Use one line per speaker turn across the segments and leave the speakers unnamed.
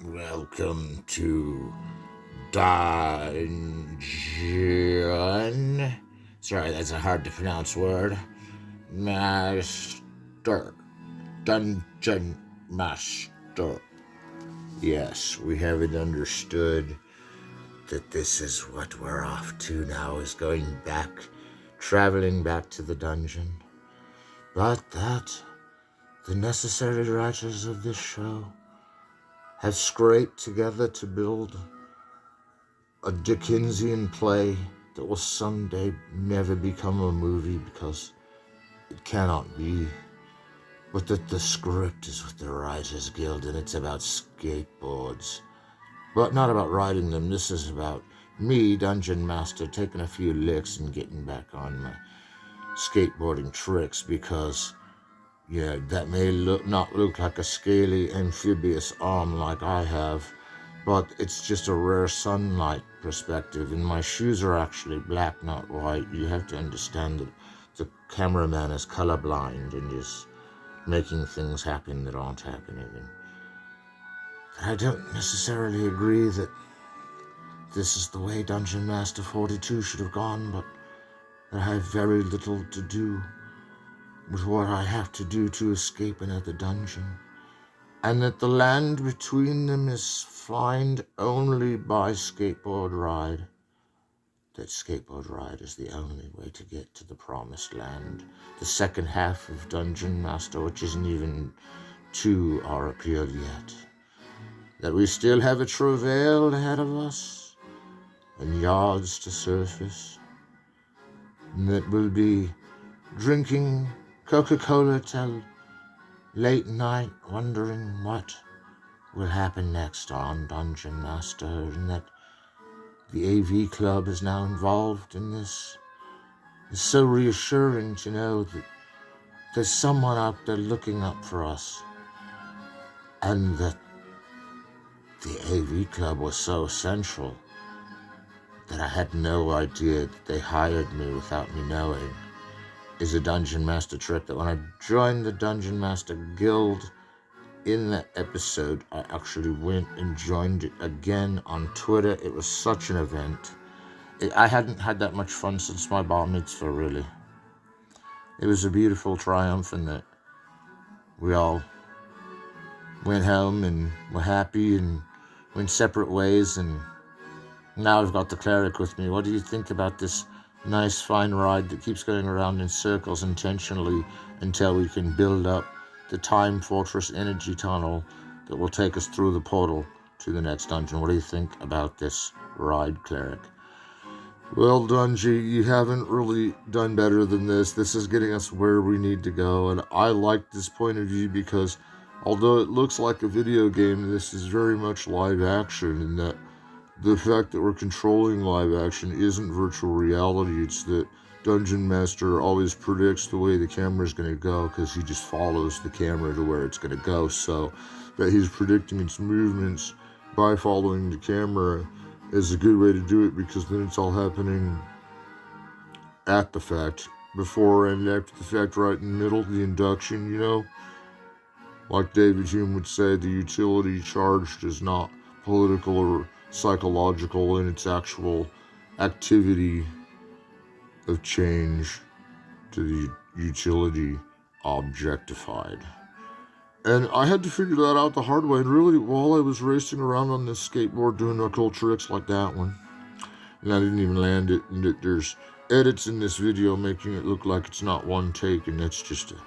Welcome to Dungeon. Sorry, that's a hard to pronounce word. Master. Dungeon Master. Yes, we have it understood that this is what we're off to now, is going back, traveling back to the dungeon. But that the necessary writers of this show have scraped together to build a Dickensian play that will someday never become a movie because it cannot be. But that the script is with the Writers Guild and it's about skateboards. But not about riding them. This is about me, Dungeon Master, taking a few licks and getting back on my skateboarding tricks because, yeah, that may not look like a scaly amphibious arm like I have, but it's just a rare sunlight perspective, and my shoes are actually black, not white. You have to understand that the cameraman is colorblind and is making things happen that aren't happening. And I don't necessarily agree that this is the way Dungeon Master 42 should have gone, but that I have very little to do with what I have to do to escape another dungeon, and that the land between them is found only by skateboard ride. That skateboard ride is the only way to get to the promised land, the second half of Dungeon Master, which isn't even to our appeal yet. That we still have a travail ahead of us, and yards to surface, and that we'll be drinking Coca-Cola till late night, wondering what will happen next on Dungeon Master, and that the AV Club is now involved in this. It's so reassuring to know that there's someone out there looking up for us, and that the AV Club was so essential that I had no idea that they hired me without me knowing. Is a Dungeon Master trick that when I joined the Dungeon Master Guild in that episode, I actually went and joined it again on Twitter. It was such an event. I hadn't had that much fun since my bar mitzvah, really. It was a beautiful triumph in that we all went home and were happy and went separate ways, and now I've got the cleric with me. What do you think about this nice, fine ride that keeps going around in circles intentionally until we can build up the Time Fortress energy tunnel that will take us through the portal to the next dungeon? What do you think about this ride, cleric? Well, Dungy, you haven't really done better than this. This is getting us where we need to go, and I like this point of view because although it looks like a video game, this is very much live action, in that the fact that we're controlling live action isn't virtual reality. It's that Dungeon Master always predicts the way the camera's going to go because he just follows the camera to where it's going to go. So that he's predicting its movements by following the camera is a good way to do it, because then it's all happening at the fact, before and after the fact, right in the middle, the induction, you know? Like David Hume would say, the utility charged is not political or psychological in its actual activity of change to the utility objectified. And I had to figure that out the hard way, and really while I was racing around on this skateboard doing cool tricks like that one, and I didn't even land it, and there's edits in this video making it look like it's not one take, and that's just a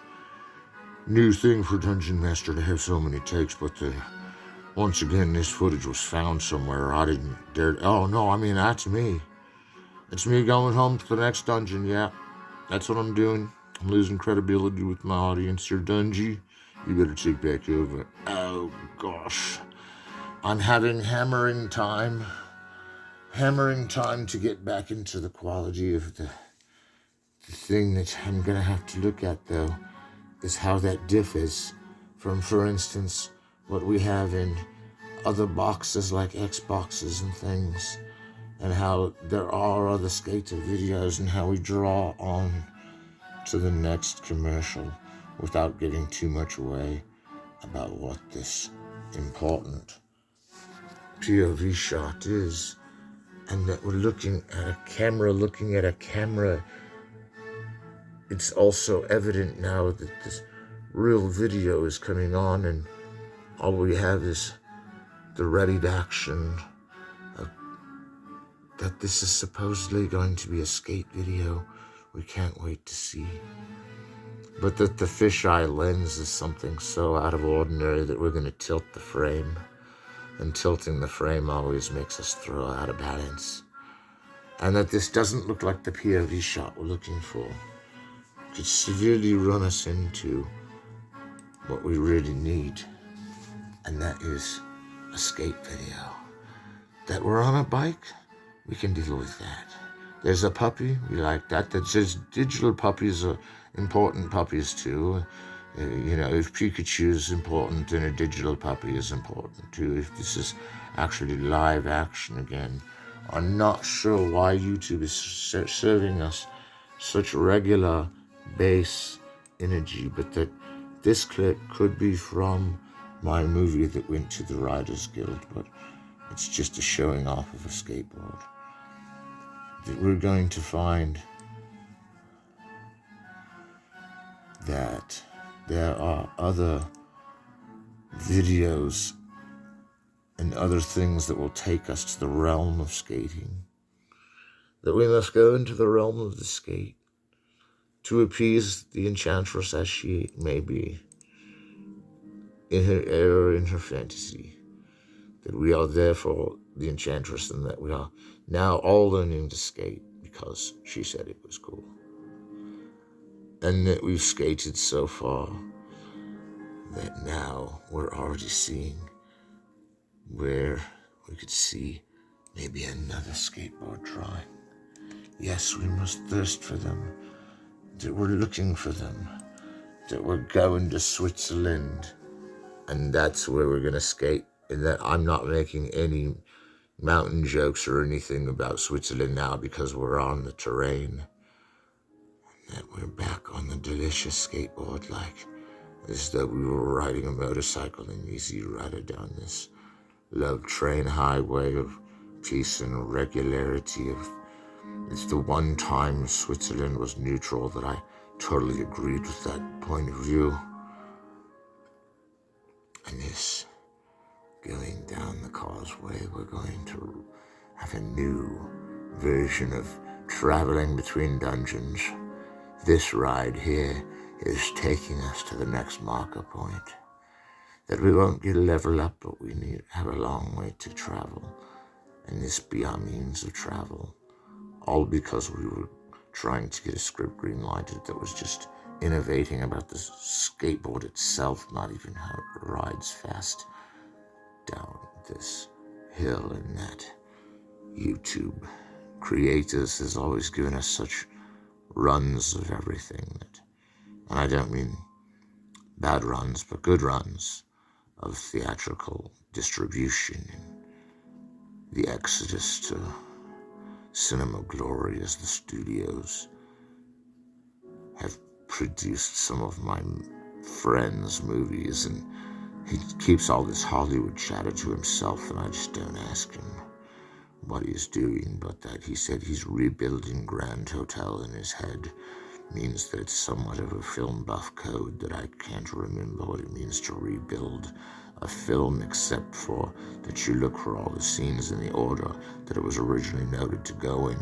new thing for Dungeon Master to have so many takes. But once again, this footage was found somewhere. I didn't dare. Oh no, I mean, that's me. It's me going home to the next dungeon. Yeah, that's what I'm doing. I'm losing credibility with my audience here, Dungy. You better take back over. Oh gosh, I'm having hammering time to get back into the quality of the thing that I'm gonna have to look at, though, is how that differs from, for instance, what we have in other boxes like Xboxes and things, and how there are other skater videos, and how we draw on to the next commercial without giving too much away about what this important POV shot is, and that we're looking at a camera. It's also evident now that this real video is coming on, and all we have is the readied action of, that this is supposedly going to be a skate video. We can't wait to see. But that the fisheye lens is something so out of ordinary that we're going to tilt the frame. And tilting the frame always makes us throw out of balance. And that this doesn't look like the POV shot we're looking for. Could severely run us into what we really need. And that is a skate video. That we're on a bike, we can deal with that. There's a puppy, we like that. That says digital puppies are important puppies too. If Pikachu is important, then a digital puppy is important too. If this is actually live action again, I'm not sure why YouTube is serving us such regular base energy, but that this clip could be from my movie that went to the Writers Guild, but it's just a showing off of a skateboard. That we're going to find that there are other videos and other things that will take us to the realm of skating. That we must go into the realm of the skate to appease the enchantress as she may be in her error, in her fantasy. That we are therefore the enchantress, and that we are now all learning to skate because she said it was cool. And that we've skated so far that now we're already seeing where we could see maybe another skateboard drawing. Yes, we must thirst for them, that we're looking for them, that we're going to Switzerland, and that's where we're gonna skate. And that I'm not making any mountain jokes or anything about Switzerland now because we're on the terrain. And that we're back on the delicious skateboard, like as though we were riding a motorcycle in Easy Rider down this love train highway of peace and regularity. It's the one time Switzerland was neutral that I totally agreed with that point of view. And this, going down the causeway, we're going to have a new version of traveling between dungeons. This ride here is taking us to the next marker point. That we won't get a level up, but we have a long way to travel. And this be our means of travel. All because we were trying to get a script green-lighted that was just innovating about the skateboard itself, not even how it rides fast down this hill. And that YouTube creators has always given us such runs of everything that, and I don't mean bad runs, but good runs of theatrical distribution and the exodus to cinema glory as the studios have produced some of my friends' movies, and he keeps all this Hollywood chatter to himself, and I just don't ask him what he's doing, but that he said he's rebuilding Grand Hotel in his head means that it's somewhat of a film buff code that I can't remember what it means to rebuild a film, except for that you look for all the scenes in the order that it was originally noted to go in,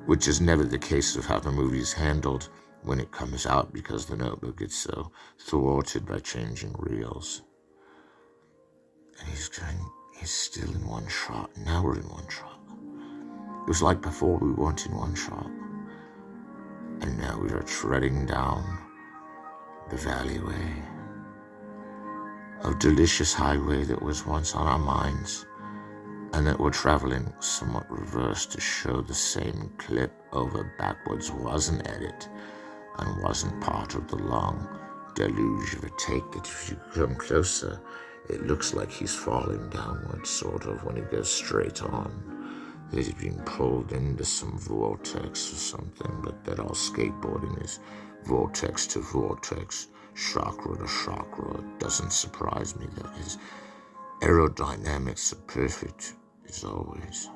which is never the case of how the movie is handled when it comes out, because the Notebook gets so thwarted by changing reels. And he's still in one shot. Now we're in one shot. It was like before we weren't in one shot. And now we are treading down the alleyway of delicious highway that was once on our minds, and that we're traveling somewhat reverse to show the same clip over backwards wasn't edit and wasn't part of the long deluge of a take that if you come closer, it looks like he's falling downwards, sort of, when he goes straight on. That he's being pulled into some vortex or something, but that all skateboarding is vortex to vortex, chakra to chakra. It doesn't surprise me that his Aerodynamics are perfect, as always.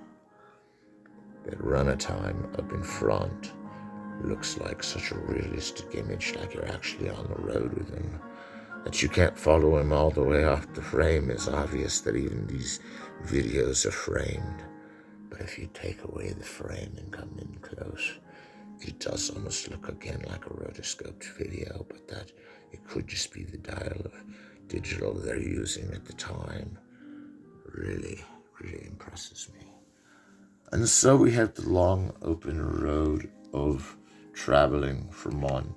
That runner time up in front looks like such a realistic image, like you're actually on the road with him, that you can't follow him all the way off the frame. It's obvious that even these videos are framed. But if you take away the frame and come in close, it does almost look again like a rotoscoped video, but that it could just be the dial of digital they're using at the time. Really, really impresses me. And so we have the long open road of traveling from one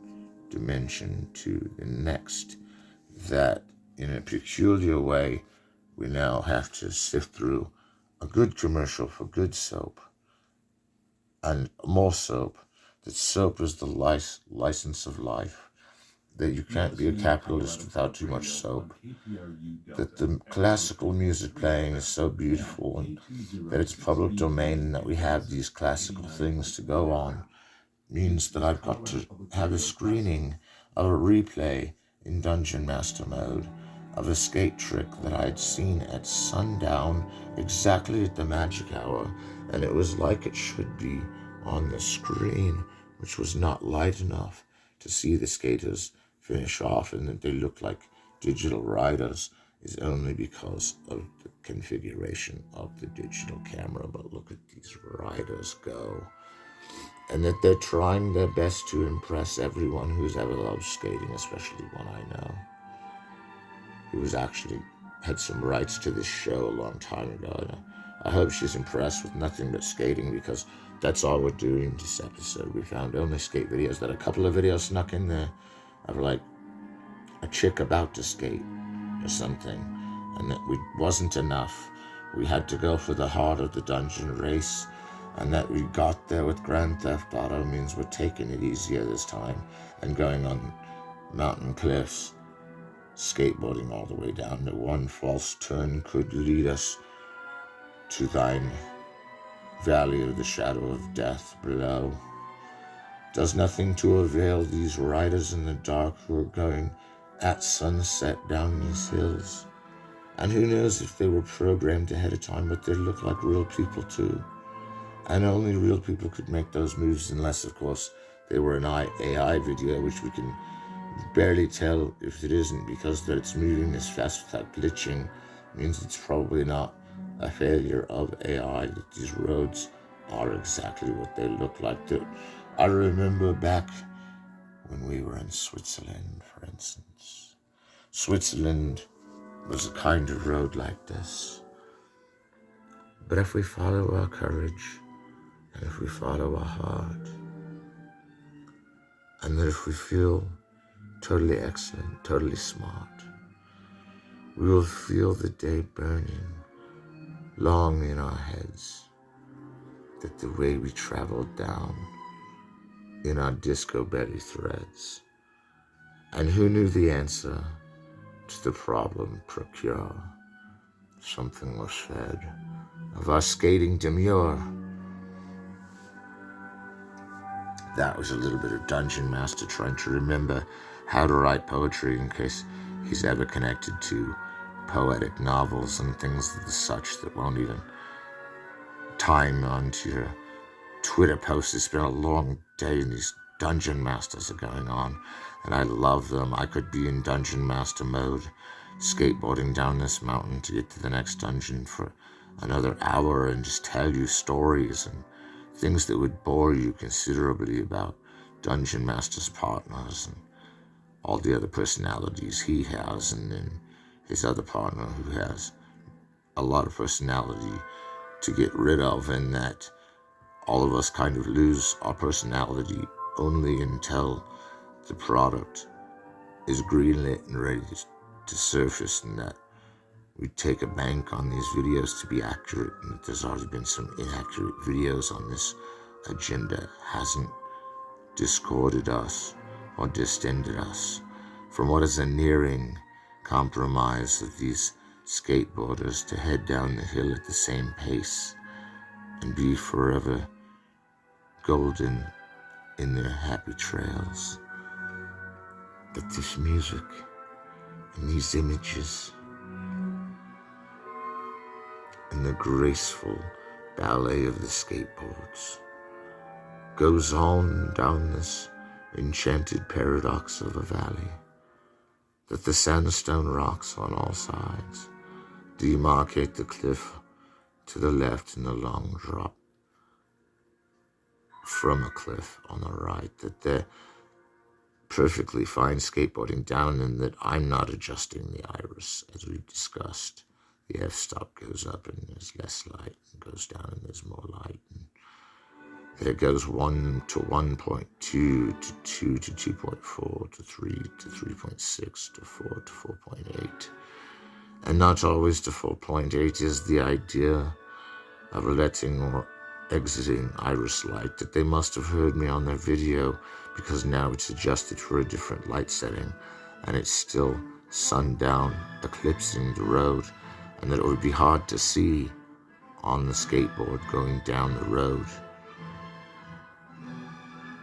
dimension to the next, that in a peculiar way we now have to sift through a good commercial for good soap, and more soap, that soap is the license of life, that you can't be a capitalist without too much soap, that the classical music playing is so beautiful, and that it's public domain, and that we have these classical things to go on, means that I've got to have a screening of a replay in Dungeon Master mode of a skate trick that I had seen at sundown, exactly at the magic hour, and it was like it should be on the screen, which was not light enough to see the skaters finish off, and that they looked like digital riders is only because of the configuration of the digital camera. But look at these riders go. And that they're trying their best to impress everyone who's ever loved skating, especially one I know, who was actually had some rights to this show a long time ago. And I hope she's impressed with nothing but skating, because that's all we're doing this episode. We found only skate videos, that a couple of videos snuck in there of like a chick about to skate or something, and that wasn't enough. We had to go for the heart of the dungeon race, and that we got there with Grand Theft Auto means we're taking it easier this time and going on mountain cliffs, skateboarding all the way down. That one false turn could lead us to thine valley of the shadow of death below. Does nothing to avail these riders in the dark who are going at sunset down these hills. And who knows if they were programmed ahead of time, but they look like real people too. And only real people could make those moves, unless, of course, they were an AI video, which we can barely tell if it isn't, because that it's moving this fast without glitching means it's probably not a failure of AI, that these roads are exactly what they look like. I remember back when we were in Switzerland, for instance. Switzerland was a kind of road like this. But if we follow our courage, and if we follow our heart, and that if we feel totally excellent, totally smart, we will feel the day burning long in our heads, that the way we traveled down in our disco belly threads. And who knew the answer to the problem procure? Something was fed of our skating demure. That was a little bit of Dungeon Master trying to remember how to write poetry, in case he's ever connected to poetic novels and things of the such that won't even time onto your Twitter posts. It's been a long day and these Dungeon Masters are going on, and I love them. I could be in Dungeon Master mode, skateboarding down this mountain to get to the next dungeon for another hour and just tell you stories and things that would bore you considerably about Dungeon Master's partners and all the other personalities he has, and then his other partner who has a lot of personality to get rid of, and that all of us kind of lose our personality only until the product is greenlit and ready to surface, and that we take a bank on these videos to be accurate, and that there's already been some inaccurate videos on this agenda. Hasn't discorded us or distended us from what is a nearing compromise of these skateboarders to head down the hill at the same pace and be forever golden in their happy trails. But this music and these images and the graceful ballet of the skateboards goes on down this enchanted paradox of a valley, that the sandstone rocks on all sides demarcate the cliff to the left and a long drop from a cliff on the right, that they're perfectly fine skateboarding down, and that I'm not adjusting the iris, as we've discussed. The f-stop goes up and there's less light, and goes down and there's more light, and that it goes 1 to 1.2 to 2 to 2.4 to 3 to 3.6 to 4 to 4.8. And not always to 4.8 is the idea of letting or exiting iris light, that they must have heard me on their video, because now it's adjusted for a different light setting and it's still sundown eclipsing the road, and that it would be hard to see on the skateboard going down the road.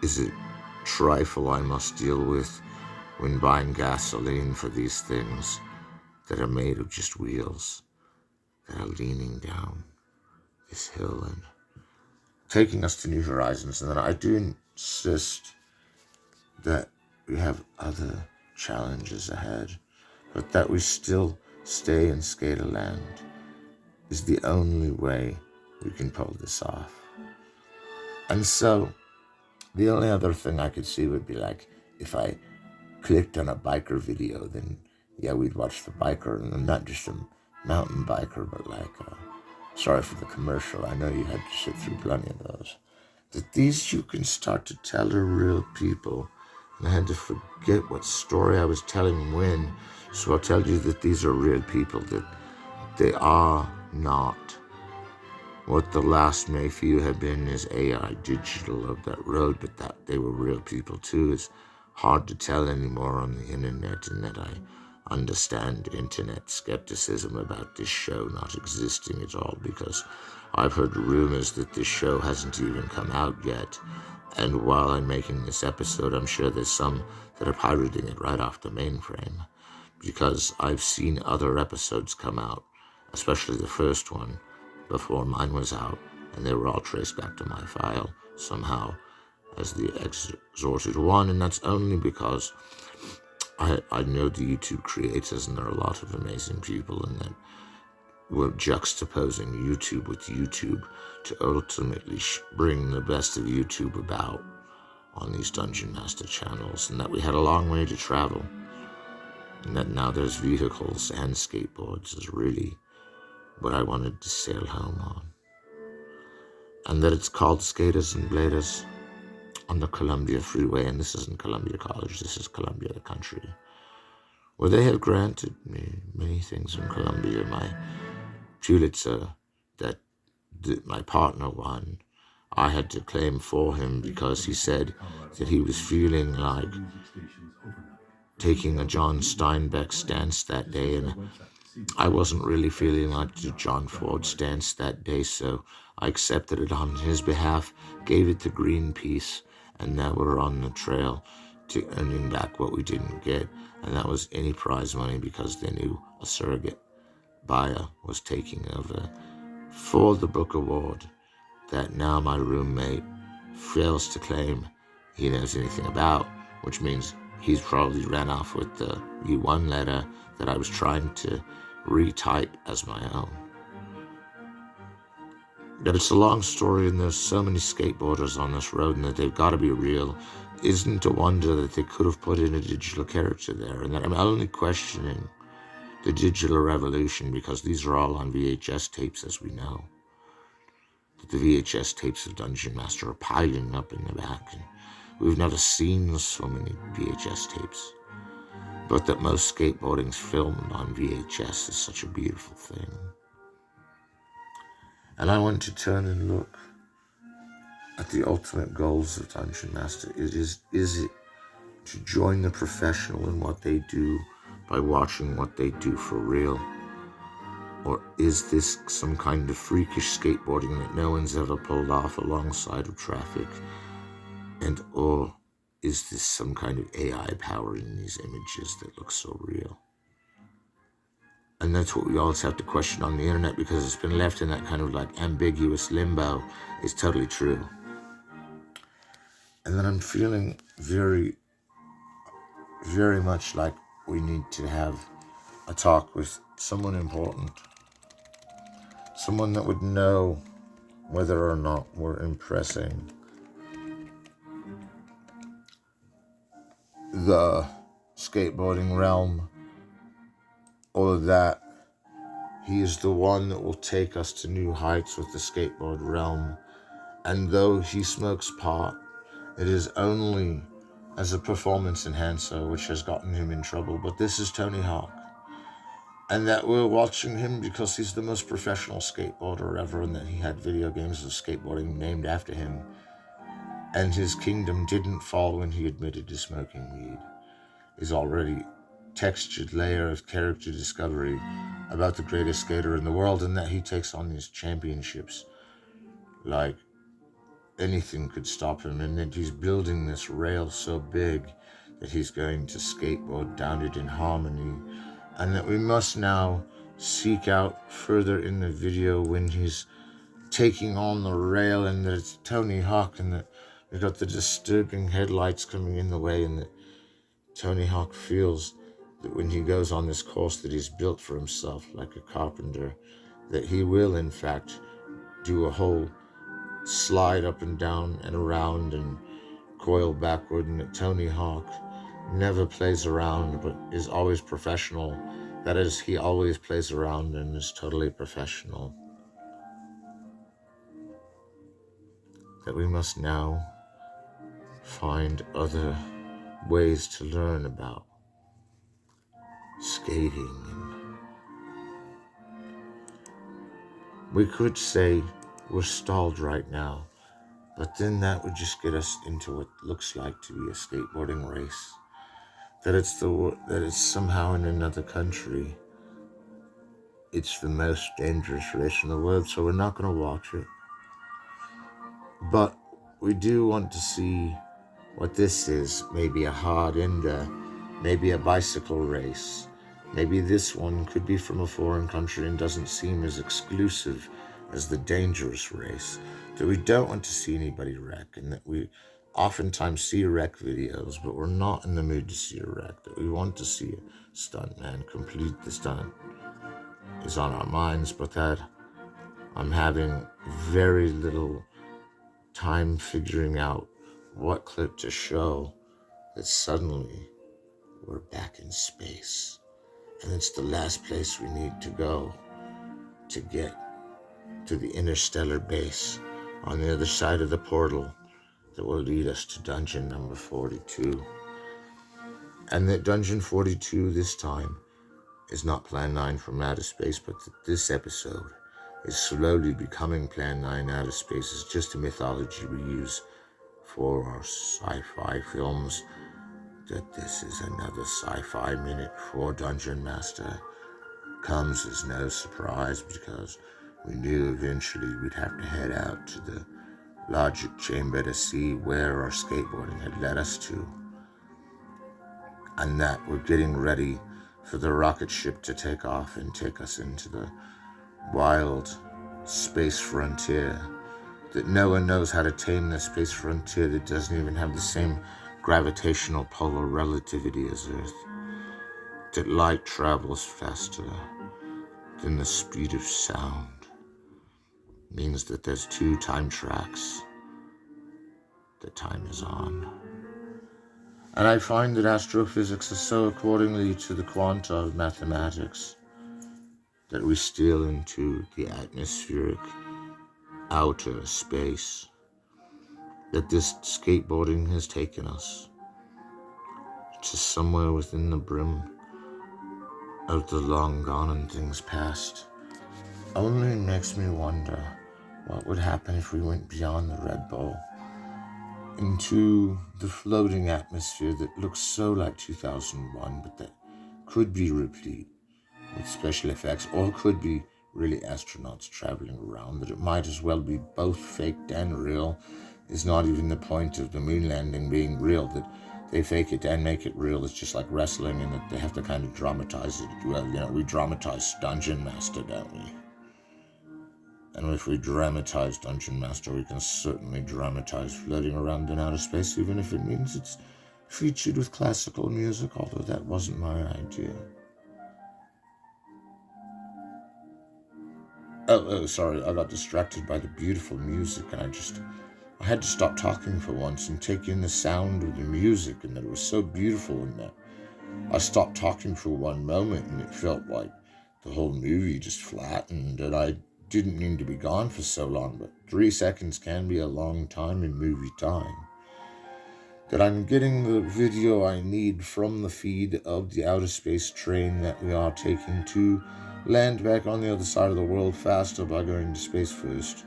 Is it trifle I must deal with when buying gasoline for these things that are made of just wheels that are leaning down this hill and taking us to new horizons? And then I do insist that we have other challenges ahead, but that we still stay in Skaterland is the only way we can pull this off. And so the only other thing I could see would be like if I clicked on a biker video, then yeah, we'd watch the biker, and not just a mountain biker, but like, sorry for the commercial, I know you had to sit through plenty of those. That these you can start to tell are real people, and I had to forget what story I was telling when, so I'll tell you that these are real people, that they are not what the last Mayfield had been is AI digital of that road, but that they were real people too is hard to tell anymore on the internet, and that I understand internet skepticism about this show not existing at all, because I've heard rumors that this show hasn't even come out yet, and while I'm making this episode, I'm sure there's some that are pirating it right off the mainframe, because I've seen other episodes come out, especially the first one, before mine was out, and they were all traced back to my file somehow as the exorted one, and that's only because I know the YouTube creators, and there are a lot of amazing people, and that we're juxtaposing YouTube with YouTube to ultimately bring the best of YouTube about on these Dungeon Master channels, and that we had a long way to travel, and that now there's vehicles and skateboards is really what I wanted to sail home on. And that it's called Skaters and Bladers on the Columbia Freeway, and this isn't Columbia College, this is Columbia the country, where they have granted me many things in Columbia. My Pulitzer that my partner won, I had to claim for him because he said that he was feeling like taking a John Steinbeck stance that day, and I wasn't really feeling like the John Ford stance that day, so I accepted it on his behalf, gave it to Greenpeace, and now we're on the trail to earning back what we didn't get, and that was any prize money, because they knew a surrogate buyer was taking over for the book award that now my roommate fails to claim he knows anything about, which means he's probably ran off with the U1 letter that I was trying to retype as my own. But it's a long story, and there's so many skateboarders on this road, and that they've got to be real. Isn't a wonder that they could have put in a digital character there, and that I'm only questioning the digital revolution because these are all on VHS tapes, as we know. That the VHS tapes of Dungeon Master are piling up in the back, and we've never seen so many VHS tapes. But that most skateboarding's filmed on VHS is such a beautiful thing. And I want to turn and look at the ultimate goals of Dungeon Master. Is it to join the professional in what they do by watching what they do for real? Or is this some kind of freakish skateboarding that no one's ever pulled off alongside of traffic? And or is this some kind of AI powering these images that look so real? And that's what we always have to question on the internet, because it's been left in that kind of like ambiguous limbo. It's totally true. And then I'm feeling very, very much like we need to have a talk with someone important. Someone that would know whether or not we're impressing the skateboarding realm, all of that. He is the one that will take us to new heights with the skateboard realm. And though he smokes pot, it is only as a performance enhancer, which has gotten him in trouble. But this is Tony Hawk. And that we're watching him because he's the most professional skateboarder ever, and that he had video games of skateboarding named after him. And his kingdom didn't fall when he admitted to smoking weed. Is already textured layer of character discovery about the greatest skater in the world, and that he takes on these championships like anything could stop him, and that he's building this rail so big that he's going to skateboard down it in harmony, and that we must now seek out further in the video when he's taking on the rail, and that it's Tony Hawk, and that we've got the disturbing headlights coming in the way, and that Tony Hawk feels that when he goes on this course that he's built for himself like a carpenter, that he will in fact do a whole slide up and down and around and coil backward, and that Tony Hawk never plays around but is always professional. That is, he always plays around and is totally professional. That we must now find other ways to learn about skating. And we could say we're stalled right now, but then that would just get us into what looks like to be a skateboarding race. That it's somehow in another country. It's the most dangerous race in the world, so we're not going to watch it. But we do want to see what this is. Maybe a hard ender, maybe a bicycle race. Maybe this one could be from a foreign country and doesn't seem as exclusive as the dangerous race. That we don't want to see anybody wreck, and that we oftentimes see wreck videos, but we're not in the mood to see a wreck. That we want to see a stuntman complete the stunt is on our minds, but that I'm having very little time figuring out what clip to show, that suddenly we're back in space. And it's the last place we need to go to get to the interstellar base on the other side of the portal that will lead us to dungeon number 42. And that dungeon 42 this time is not Plan 9 from outer space, but that this episode is slowly becoming Plan 9 outer space. It's just a mythology we use for our sci-fi films. That this is another sci-fi minute for Dungeon Master comes as no surprise, because we knew eventually we'd have to head out to the logic chamber to see where our skateboarding had led us to, and that we're getting ready for the rocket ship to take off and take us into the wild space frontier, that no one knows how to tame the space frontier, that doesn't even have the same gravitational polar relativity as Earth, that light travels faster than the speed of sound, means that there's 2 time tracks that time is on. And I find that astrophysics is so accordingly to the quanta of mathematics that we steal into the atmospheric outer space, that this skateboarding has taken us to somewhere within the brim of the long gone and things past. Only makes me wonder what would happen if we went beyond the Red Bull into the floating atmosphere that looks so like 2001, but that could be replete with special effects, or could be really astronauts traveling around, that it might as well be both faked and real. Is not even the point of the moon landing being real, that they fake it and make it real. It's just like wrestling, and that they have to kind of dramatize it. Well, we dramatize Dungeon Master, don't we? And if we dramatize Dungeon Master, we can certainly dramatize floating around in outer space, even if it means it's featured with classical music, although that wasn't my idea. Oh, sorry, I got distracted by the beautiful music, and I had to stop talking for once and take in the sound of the music, and that it was so beautiful, and that I stopped talking for one moment, and it felt like the whole movie just flattened, and I didn't mean to be gone for so long, but 3 seconds can be a long time in movie time. That I'm getting the video I need from the feed of the outer space train that we are taking to land back on the other side of the world faster by going to space first,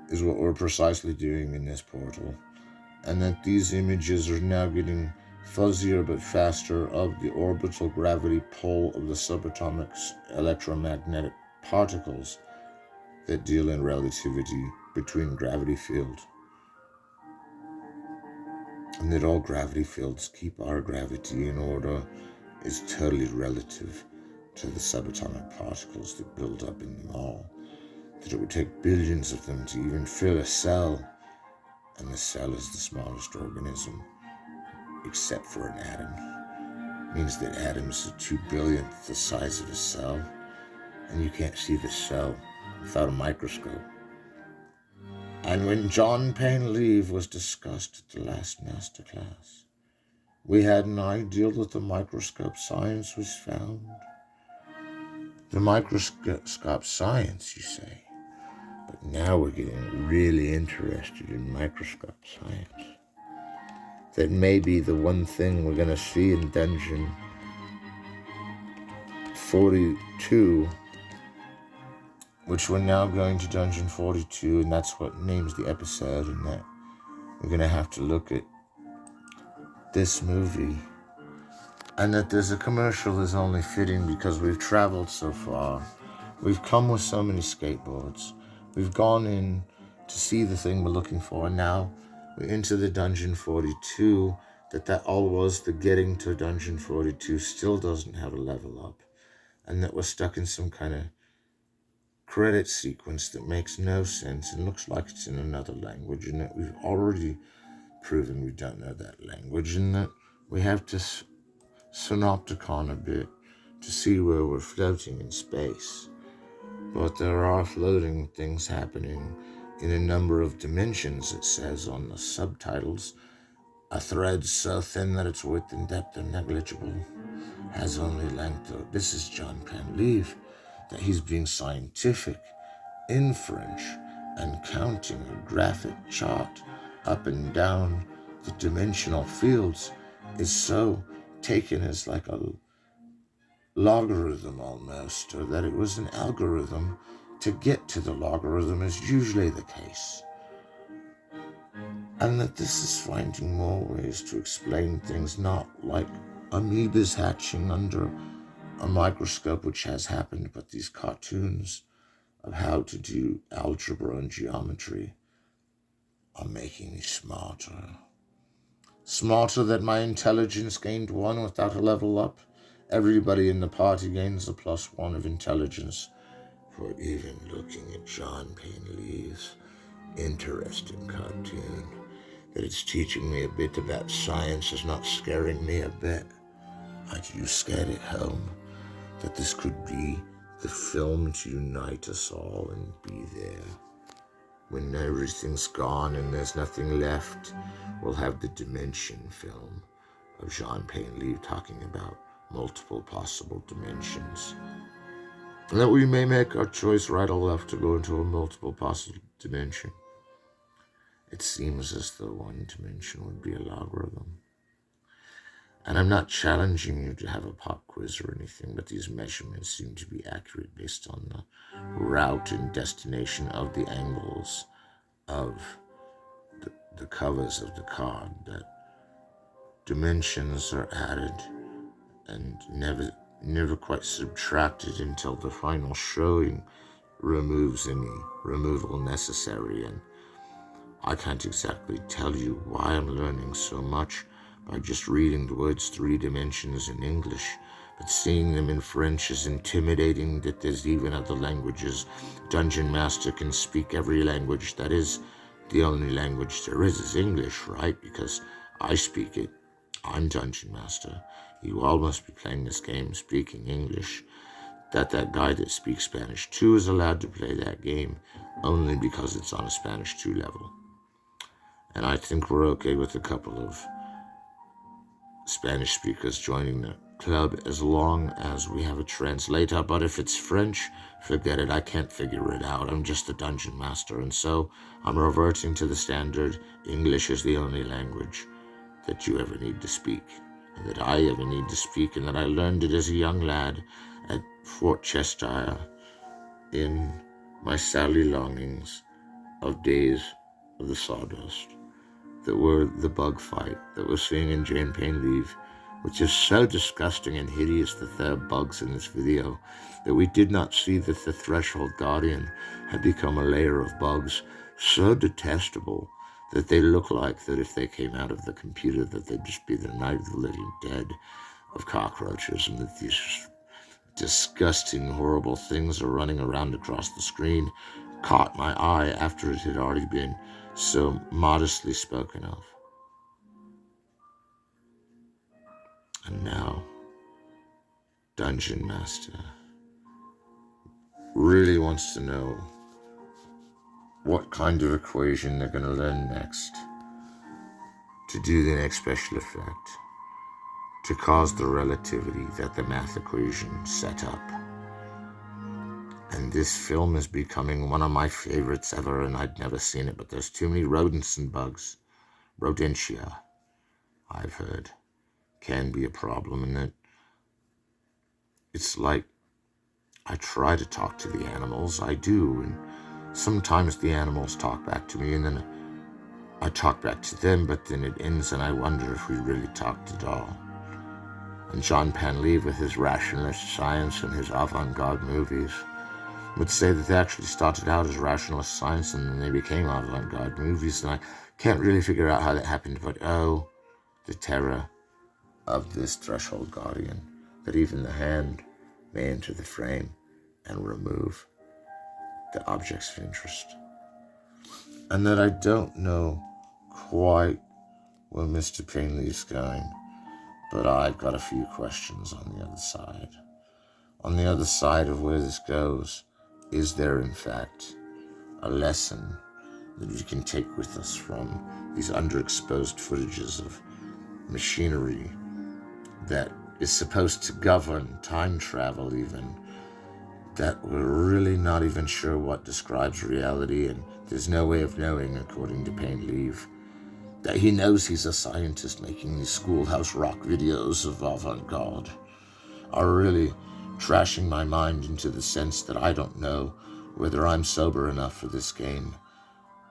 is what we're precisely doing in this portal. And that these images are now getting fuzzier but faster of the orbital gravity pull of the subatomic electromagnetic particles that deal in relativity between gravity fields. And that all gravity fields keep our gravity in order is totally relative to the subatomic particles that build up in them all. That it would take billions of them to even fill a cell, and the cell is the smallest organism, except for an atom. It means that atoms are 2 billionth the size of a cell, and you can't see the cell without a microscope. And when John Payne Leave was discussed at the last masterclass, we had an ideal that the microscope science was found. The microscope science, you say? But now we're getting really interested in microscope science. That may be the one thing we're going to see in Dungeon 42, which we're now going to Dungeon 42, and that's what names the episode, and that we're going to have to look at this movie. And that there's a commercial is only fitting because we've traveled so far. We've come with so many skateboards. We've gone in to see the thing we're looking for, and now we're into the Dungeon 42. That all was the getting to Dungeon 42 still doesn't have a level up. And that we're stuck in some kind of credit sequence that makes no sense and looks like it's in another language, and that we've already proven we don't know that language, and that we have to synopticon a bit to see where we're floating in space. But there are floating things happening in a number of dimensions, it says on the subtitles. A thread so thin that its width and depth are negligible, has only length. This is John Payne Leave, that he's being scientific in French and counting a graphic chart up and down the dimensional fields is so taken as like a logarithm almost, or that it was an algorithm to get to the logarithm is usually the case. And that this is finding more ways to explain things, not like amoebas hatching under a microscope, which has happened, but these cartoons of how to do algebra and geometry are making me smarter. Smarter that my intelligence gained 1 without a level up. Everybody in the party gains a +1 of intelligence for even looking at John Payne Leave's interesting cartoon. That it's teaching me a bit about science is not scaring me a bit. Aren't you scared at home? That this could be the film to unite us all and be there. When everything's gone and there's nothing left, we'll have the Dimension film of John Payne Leave talking about multiple possible dimensions. And that we may make our choice right or left to go into a multiple possible dimension. It seems as though one dimension would be a logarithm. And I'm not challenging you to have a pop quiz or anything, but these measurements seem to be accurate based on the route and destination of the angles of the covers of the card. That dimensions are added and never quite subtracted until the final showing removes any removal necessary. And I can't exactly tell you why I'm learning so much, by just reading the words 3 dimensions in English, but seeing them in French is intimidating that there's even other languages. Dungeon Master can speak every language. That is, the only language there is English, right? Because I speak it. I'm Dungeon Master. You all must be playing this game speaking English. That guy that speaks Spanish 2 is allowed to play that game only because it's on a Spanish 2 level. And I think we're okay with a couple of Spanish speakers joining the club as long as we have a translator. But if it's French, forget it. I can't figure it out. I'm just a dungeon master. And so I'm reverting to the standard. English is the only language that you ever need to speak, and that I ever need to speak, and that I learned it as a young lad at Fort Cheshire in my Sally longings of days of the sawdust that were the bug fight that we're seeing in Jane Payne Leave, which is so disgusting and hideous that there are bugs in this video, that we did not see that the Threshold Guardian had become a layer of bugs so detestable that they look like that if they came out of the computer that they'd just be the Night of the Living Dead of cockroaches, and that these disgusting, horrible things are running around across the screen caught my eye after it had already been so modestly spoken of. And now, Dungeon Master really wants to know what kind of equation they're going to learn next to do the next special effect, to cause the relativity that the math equation set up. And this film is becoming one of my favorites ever, and I'd never seen it, but there's too many rodents and bugs. Rodentia, I've heard, can be a problem, and that it's like I try to talk to the animals, I do, and sometimes the animals talk back to me, and then I talk back to them, but then it ends and I wonder if we really talked at all. And John Panleave, with his rationalist science and his avant-garde movies, would say that they actually started out as rationalist science and then they became avant-garde movies, and I can't really figure out how that happened, but oh, the terror of this Threshold Guardian, that even the hand may enter the frame and remove the objects of interest. And that I don't know quite where Mr. Painley's going, but I've got a few questions on the other side. On the other side of where this goes, is there in fact a lesson that we can take with us from these underexposed footages of machinery that is supposed to govern time travel even, that we're really not even sure what describes reality, and there's no way of knowing, according to Payne Leave, that he knows he's a scientist making these Schoolhouse Rock videos of avant-garde, are really trashing my mind into the sense that I don't know whether I'm sober enough for this game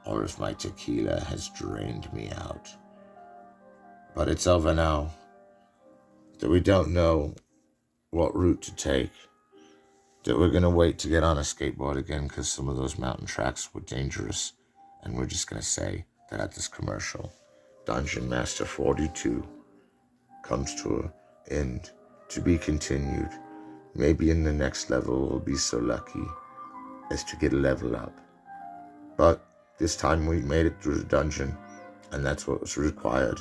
or if my tequila has drained me out. But it's over now, that we don't know what route to take, that we're going to wait to get on a skateboard again because some of those mountain tracks were dangerous, and we're just going to say that at this commercial, Dungeon Master 42 comes to an end, to be continued. Maybe in the next level we'll be so lucky as to get a level up. But this time we made it through the dungeon, and that's what was required.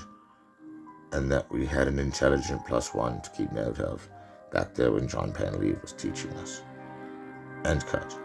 And that we had an intelligent +1 to keep note of back there when John Panleave was teaching us. End cut.